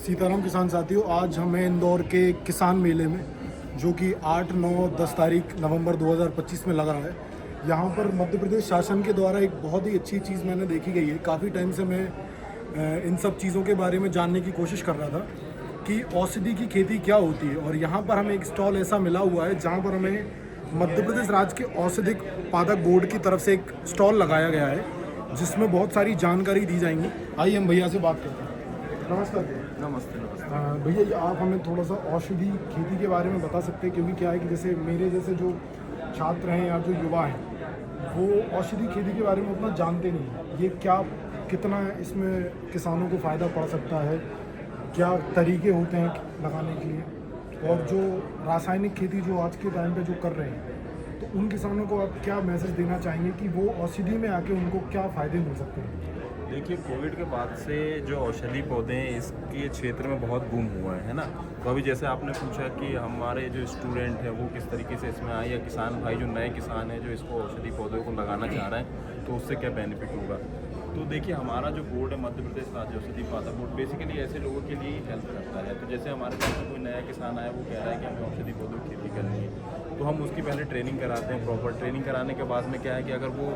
सीताराम किसान साथियों, आज हमें इंदौर के किसान मेले में जो कि 8, 9, 10 तारीख नवंबर 2025 में लग रहा है, यहाँ पर मध्य प्रदेश शासन के द्वारा एक बहुत ही अच्छी चीज़ मैंने देखी गई है। काफ़ी टाइम से मैं इन सब चीज़ों के बारे में जानने की कोशिश कर रहा था कि औषधि की खेती क्या होती है, और यहाँ पर हमें एक स्टॉल ऐसा मिला हुआ है जहाँ पर हमें मध्य प्रदेश राज्य के औषधिक उत्पादक बोर्ड की तरफ से एक स्टॉल लगाया गया है जिसमें बहुत सारी जानकारी दी जाएंगी। आइए हम भैया से बात करते हैं। नमस्कार भैया। नमस्ते नमस्ते। भैया ये आप हमें थोड़ा सा औषधि खेती के बारे में बता सकते हैं, क्योंकि क्या है कि जैसे मेरे जैसे जो छात्र हैं या जो युवा हैं वो औषधि खेती के बारे में उतना जानते नहीं हैं। ये क्या, कितना इसमें किसानों को फ़ायदा पड़ सकता है, क्या तरीके होते हैं लगाने के लिए, और जो रासायनिक खेती जो आज के टाइम पे जो कर रहे हैं, तो उन किसानों को आप क्या मैसेज देना चाहेंगे कि वो औषधि में आके उनको क्या फ़ायदे मिल सकते हैं? देखिए, कोविड के बाद से जो औषधि पौधे हैं इसके क्षेत्र में बहुत बूम हुआ है ना। तो अभी जैसे आपने पूछा कि हमारे जो स्टूडेंट हैं वो किस तरीके से इसमें आए, या किसान भाई जो नए किसान हैं जो इसको औषधि पौधों को लगाना चाह रहे हैं तो उससे क्या बेनिफिट होगा। तो देखिए, हमारा जो बोर्ड है मध्य प्रदेश राज्य औषधि उत्पादक बोर्ड, बेसिकली ऐसे लोगों के लिए ही हेल्प करता है। तो जैसे हमारे पास कोई नया किसान आया, वो कह रहा है कि हमें औषधि पौधों की खेती करनी है, तो हम उसकी पहले ट्रेनिंग कराते हैं। प्रॉपर ट्रेनिंग कराने के बाद में क्या है कि अगर वो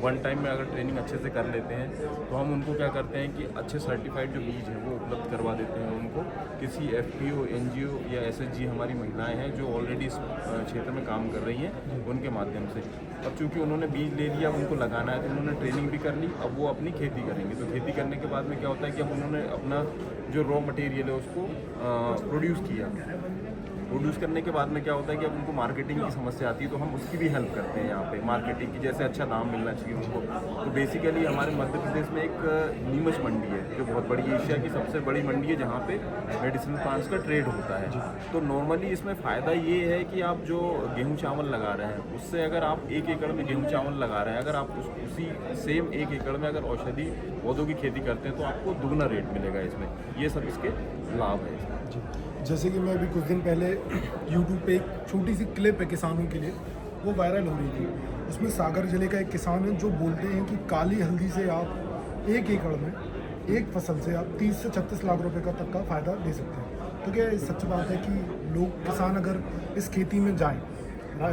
वन टाइम में अगर ट्रेनिंग अच्छे से कर लेते हैं तो हम उनको क्या करते हैं कि अच्छे सर्टिफाइड जो बीज हैं वो उपलब्ध करवा देते हैं उनको। किसी FPO, NGO या SHG हमारी महिलाएं हैं जो ऑलरेडी इस क्षेत्र में काम कर रही हैं, उनके माध्यम से। अब चूँकि उन्होंने बीज ले लिया, उनको लगाना है, तो उन्होंने ट्रेनिंग भी कर ली। अब वो अपनी खेती करेंगे, तो खेती करने के बाद में क्या होता है कि अब उन्होंने अपना जो रॉ मटेरियल है उसको प्रोड्यूस किया। प्रोड्यूस करने के बाद में क्या होता है कि अब उनको मार्केटिंग की समस्या आती है, तो हम उसकी भी हेल्प करते हैं यहाँ पे। मार्केटिंग की, जैसे अच्छा दाम मिलना चाहिए उनको। तो बेसिकली हमारे मध्य प्रदेश में एक नीमच मंडी है जो बहुत बड़ी, एशिया की सबसे बड़ी मंडी है जहाँ पे मेडिसिनल प्लांट्स का ट्रेड होता है। तो नॉर्मली इसमें फ़ायदा ये है कि आप जो गेहूँ चावल लगा रहे हैं उससे अगर आप 1 एकड़ में गेहूँ चावल लगा रहे हैं, अगर आप उसी सेम 1 एकड़ में अगर औषधि पौधों की खेती करते हैं तो आपको दुगना रेट मिलेगा इसमें। ये सब इसके लाभ है। जैसे कि मैं अभी कुछ दिन पहले YouTube पे एक छोटी सी क्लिप है किसानों के लिए, वो वायरल हो रही थी। उसमें सागर जिले का एक किसान है जो बोलते हैं कि काली हल्दी से आप 1 एकड़ में एक फसल से आप 30 से 36 लाख रुपए का तक का फ़ायदा ले सकते हैं। तो क्या सच बात है कि लोग, किसान अगर इस खेती में जाएं,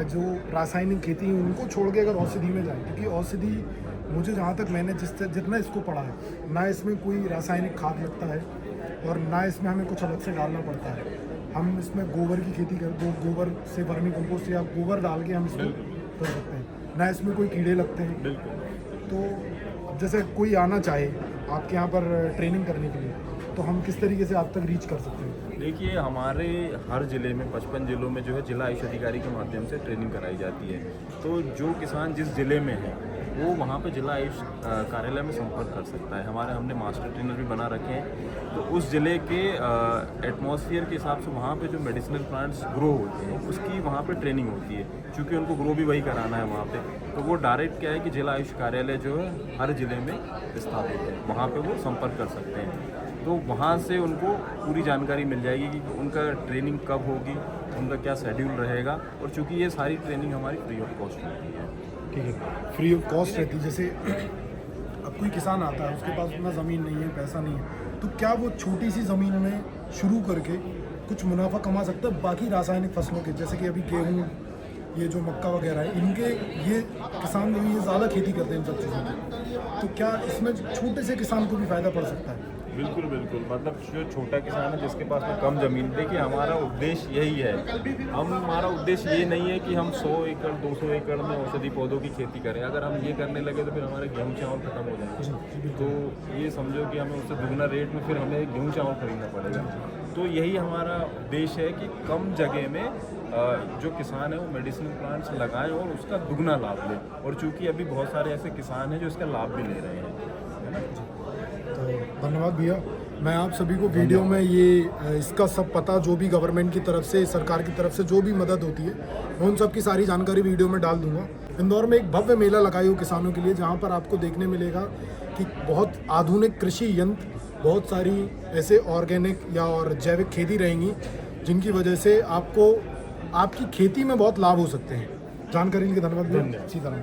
जो रासायनिक खेती है उनको छोड़ के अगर औषधि में जाएं, क्योंकि औषधि, मुझे जहाँ तक मैंने जितना इसको पढ़ा है, ना इसमें कोई रासायनिक खाद लगता है और ना इसमें हमें कुछ अलग से डालना पड़ता है। हम इसमें गोबर की खेती गोबर से वर्मी कंपोस्ट या गोबर डाल के हम इसको कर सकते हैं, ना इसमें कोई कीड़े लगते हैं। बिल्कुल। तो जैसे कोई आना चाहे आपके यहाँ पर ट्रेनिंग करने के लिए, तो हम किस तरीके से आप तक रीच कर सकते हैं? देखिए, हमारे हर ज़िले में 55 ज़िलों में जो है जिला आयुष अधिकारी के माध्यम से ट्रेनिंग कराई जाती है। तो जो किसान जिस ज़िले में है वो वहाँ पे जिला आयुष कार्यालय में संपर्क कर सकता है। हमने मास्टर ट्रेनर भी बना रखे हैं, तो उस ज़िले के एटमॉस्फेयर के हिसाब से वहाँ पे जो मेडिसिनल प्लांट्स ग्रो होते हैं उसकी वहाँ पे ट्रेनिंग होती है, क्योंकि उनको ग्रो भी वही कराना है वहाँ पे। तो वो डायरेक्ट क्या है कि जिला आयुष कार्यालय जो है हर ज़िले में स्थापित है, वहाँ पे वो संपर्क कर सकते हैं। तो वहाँ से उनको पूरी जानकारी मिल जाएगी कि उनका ट्रेनिंग कब होगी, उनका क्या शेड्यूल रहेगा। और चूँकि ये सारी ट्रेनिंग हमारी फ्री ऑफ कॉस्ट होती है। ठीक है, फ्री ऑफ कॉस्ट रहती है। जैसे अब कोई किसान आता है, उसके पास उतना ज़मीन नहीं है, पैसा नहीं है, तो क्या वो छोटी सी ज़मीन में शुरू करके कुछ मुनाफा कमा सकता है बाकी रासायनिक फसलों के, जैसे कि अभी गेहूँ, ये जो मक्का वगैरह है, इनके ये किसान जो ये ज़्यादा खेती करते हैं इन सब चीज़ों की, तो क्या इसमें छोटे से किसान को भी फ़ायदा पड़ सकता है? बिल्कुल बिल्कुल। मतलब जो छोटा किसान है जिसके पास में कम ज़मीन, देखिए हमारा उद्देश्य यही है। हमारा उद्देश्य ये नहीं है कि हम 100 एकड़ 200 एकड़ में औषधि पौधों की खेती करें। अगर हम ये करने लगे तो फिर हमारे गेहूँ चावल खत्म हो जाएंगे। तो ये समझो कि हमें उससे दुगना रेट में फिर हमें गेहूँ चावल खरीदना पड़ेगा। तो यही हमारा उद्देश्य है कि कम जगह में जो किसान है वो मेडिसिनल प्लांट्स लगाएं और उसका दुगना लाभ लें। और चूँकि अभी बहुत सारे ऐसे किसान हैं जो इसका लाभ भी ले रहे हैं, है ना। तो धन्यवाद भैया। मैं आप सभी को वीडियो में ये इसका सब पता, जो भी गवर्नमेंट की तरफ से, सरकार की तरफ से जो भी मदद होती है, मैं उन सब की सारी जानकारी वीडियो में डाल दूंगा। इंदौर में एक भव्य मेला लगाई हो किसानों के लिए, जहाँ पर आपको देखने मिलेगा कि बहुत आधुनिक कृषि यंत्र, बहुत सारी ऐसे ऑर्गेनिक या और जैविक खेती रहेंगी जिनकी वजह से आपको आपकी खेती में बहुत लाभ हो सकते हैं। जानकारी के लिए धन्यवाद। सीताराम।